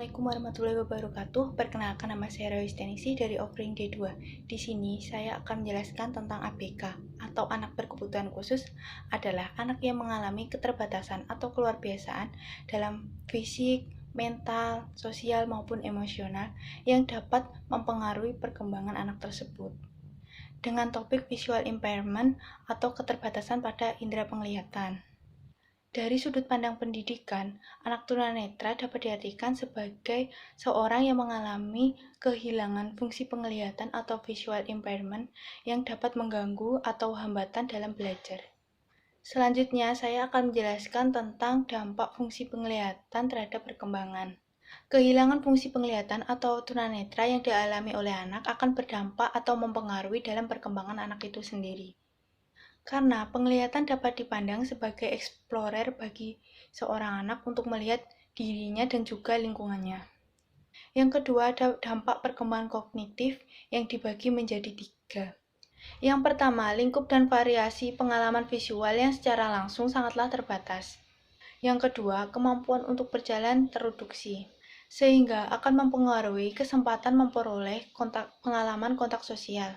Assalamualaikum warahmatullahi wabarakatuh. Perkenalkan, nama saya Rawistenisi dari Offering D2. Di sini saya akan menjelaskan tentang ABK atau anak berkebutuhan khusus adalah anak yang mengalami keterbatasan atau keluarbiasaan dalam fisik, mental, sosial maupun emosional yang dapat mempengaruhi perkembangan anak tersebut. Dengan topik visual impairment atau keterbatasan pada indera penglihatan. Dari sudut pandang pendidikan, anak tunanetra dapat diartikan sebagai seorang yang mengalami kehilangan fungsi penglihatan atau visual impairment yang dapat mengganggu atau hambatan dalam belajar. Selanjutnya, saya akan menjelaskan tentang dampak fungsi penglihatan terhadap perkembangan. Kehilangan fungsi penglihatan atau tunanetra yang dialami oleh anak akan berdampak atau mempengaruhi dalam perkembangan anak itu sendiri. Karena penglihatan dapat dipandang sebagai explorer bagi seorang anak untuk melihat dirinya dan juga lingkungannya. Yang kedua, ada dampak perkembangan kognitif yang dibagi menjadi 3. Yang pertama, lingkup dan variasi pengalaman visual yang secara langsung sangatlah terbatas. Yang kedua, kemampuan untuk berjalan tereduksi, sehingga akan mempengaruhi kesempatan memperoleh pengalaman kontak sosial.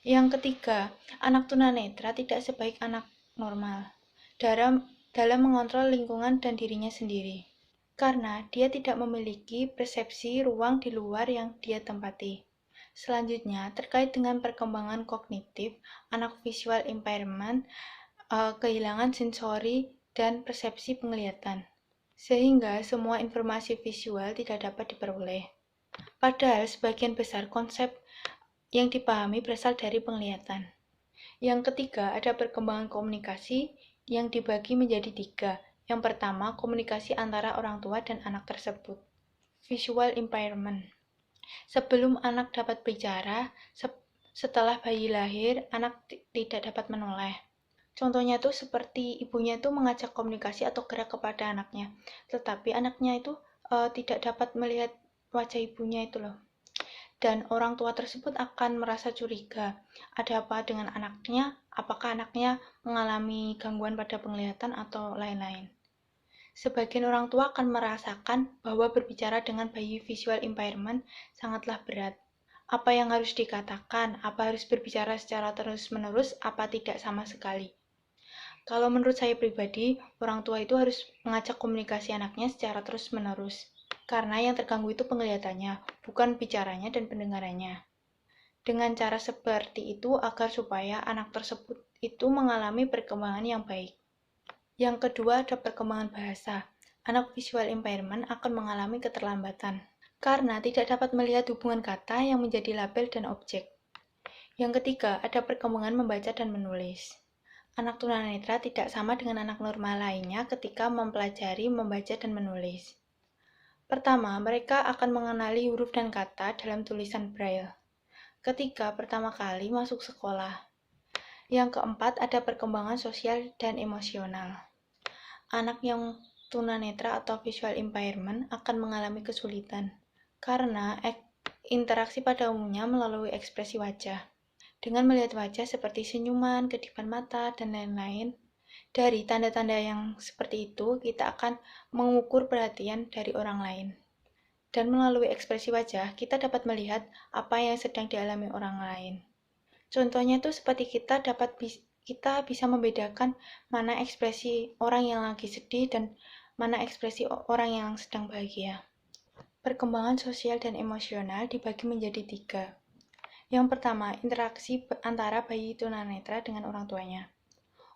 Yang ketiga, anak tunanetra tidak sebaik anak normal dalam mengontrol lingkungan dan dirinya sendiri, karena dia tidak memiliki persepsi ruang di luar yang dia tempati. Selanjutnya, terkait dengan perkembangan kognitif, anak visual impairment kehilangan sensori dan persepsi penglihatan, sehingga semua informasi visual tidak dapat diperoleh. Padahal sebagian besar konsep yang dipahami berasal dari penglihatan. Yang ketiga, ada perkembangan komunikasi yang dibagi menjadi 3. Yang pertama, komunikasi antara orang tua dan anak tersebut. Visual impairment. Sebelum anak dapat bicara, setelah bayi lahir, anak tidak dapat menoleh. Contohnya itu seperti ibunya itu mengajak komunikasi atau gerak kepada anaknya, tetapi anaknya itu tidak dapat melihat wajah ibunya itu loh. Dan orang tua tersebut akan merasa curiga, ada apa dengan anaknya, apakah anaknya mengalami gangguan pada penglihatan atau lain-lain. Sebagian orang tua akan merasakan bahwa berbicara dengan bayi visual impairment sangatlah berat. Apa yang harus dikatakan, apa harus berbicara secara terus-menerus, apa tidak sama sekali. Kalau menurut saya pribadi, orang tua itu harus mengajak komunikasi anaknya secara terus-menerus. Karena yang terganggu itu penglihatannya, bukan bicaranya dan pendengarannya. Dengan cara seperti itu agar supaya anak tersebut itu mengalami perkembangan yang baik. Yang kedua, ada perkembangan bahasa. Anak visual impairment akan mengalami keterlambatan karena tidak dapat melihat hubungan kata yang menjadi label dan objek. Yang ketiga, ada perkembangan membaca dan menulis. Anak tunanetra tidak sama dengan anak normal lainnya ketika mempelajari membaca dan menulis. Pertama, mereka akan mengenali huruf dan kata dalam tulisan Braille ketika pertama kali masuk sekolah. Yang keempat, ada perkembangan sosial dan emosional. Anak yang tunanetra atau visual impairment akan mengalami kesulitan karena interaksi pada umumnya melalui ekspresi wajah. Dengan melihat wajah seperti senyuman, kedipan mata, dan lain-lain, dari tanda-tanda yang seperti itu, kita akan mengukur perhatian dari orang lain. Dan melalui ekspresi wajah, kita dapat melihat apa yang sedang dialami orang lain. Contohnya itu seperti kita bisa membedakan mana ekspresi orang yang lagi sedih dan mana ekspresi orang yang sedang bahagia. Perkembangan sosial dan emosional dibagi menjadi 3. Yang pertama, interaksi antara bayi tunanetra dengan orang tuanya.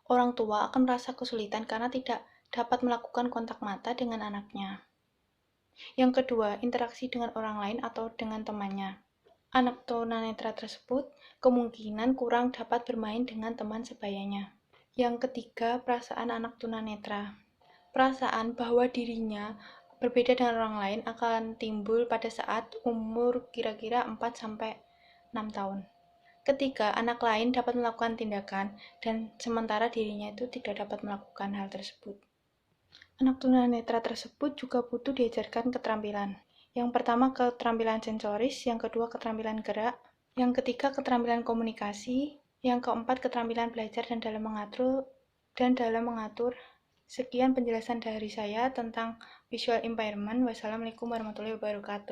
Orang tua akan merasa kesulitan karena tidak dapat melakukan kontak mata dengan anaknya. Yang kedua, interaksi dengan orang lain atau dengan temannya. Anak tunanetra tersebut kemungkinan kurang dapat bermain dengan teman sebayanya. Yang ketiga, perasaan anak tunanetra. Perasaan bahwa dirinya berbeda dengan orang lain akan timbul pada saat umur kira-kira 4-6 tahun. Ketika anak lain dapat melakukan tindakan dan sementara dirinya itu tidak dapat melakukan hal tersebut. Anak tunanetra tersebut juga butuh diajarkan keterampilan. Yang pertama keterampilan sensoris, yang kedua keterampilan gerak, yang ketiga keterampilan komunikasi, yang keempat keterampilan belajar dan dalam mengatur. Sekian penjelasan dari saya tentang visual impairment. Wassalamualaikum warahmatullahi wabarakatuh.